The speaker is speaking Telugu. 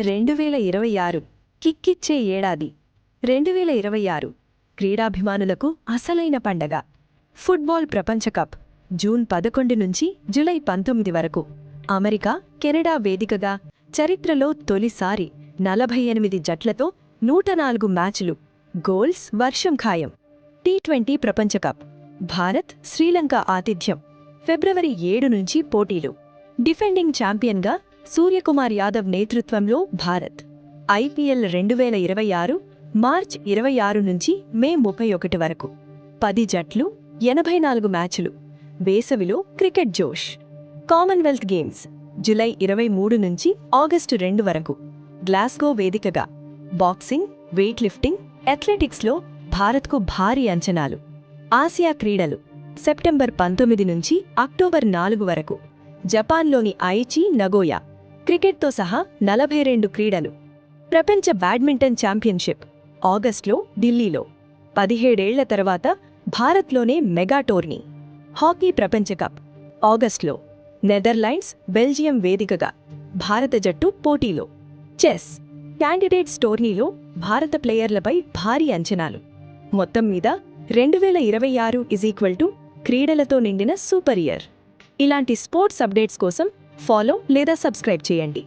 2026 కిక్కిచ్చే ఏడాది 2026 క్రీడాభిమానులకు అసలైన పండగ. ఫుట్బాల్ ప్రపంచ కప్ జూన్ 11 నుంచి జూలై 19 వరకు అమెరికా, కెనడా వేదికగా చరిత్రలో తొలిసారి 48 జట్లతో 104 మ్యాచ్లు, గోల్స్ వర్షం ఖాయం. టీ20 ప్రపంచ కప్ భారత్, శ్రీలంక ఆతిథ్యం. ఫిబ్రవరి 7 నుంచి పోటీలు. డిఫెండింగ్ ఛాంపియన్గా సూర్యకుమార్ యాదవ్ నేతృత్వంలో భారత్. ఐపీఎల్ 2026 మార్చ్ 26 నుంచి మే 31 వరకు 10 జట్లు, 84 మ్యాచ్లు. వేసవిలో క్రికెట్ జోష్. కామన్వెల్త్ గేమ్స్ జూలై 23 నుంచి ఆగస్టు 2 వరకు గ్లాస్గో వేదికగా. బాక్సింగ్, వెయిట్ లిఫ్టింగ్, అథ్లెటిక్స్లో భారత్కు భారీ అంచనాలు. ఆసియా క్రీడలు సెప్టెంబర్ 19 నుంచి అక్టోబర్ 4 వరకు జపాన్లోని ఐచి, నగోయా. క్రికెట్తో సహా 42 క్రీడలు. ప్రపంచ బ్యాడ్మింటన్ ఛాంపియన్షిప్ ఆగస్టులో ఢిల్లీలో. 17 ఏళ్ల తర్వాత భారత్లోనే మెగా టోర్నీ. హాకీ ప్రపంచ కప్ ఆగస్టులో నెదర్లాండ్స్, బెల్జియం వేదికగా భారత జట్టు పోటీలో. చెస్ క్యాండిడేట్స్ టోర్నీలో భారత ప్లేయర్లపై భారీ అంచనాలు. మొత్తం మీద 2026 క్రీడలతో నిండిన సూపర్ ఇయర్. ఇలాంటి స్పోర్ట్స్ అప్డేట్స్ కోసం ఫాలో లేదా సబ్స్క్రైబ్ చేయండి.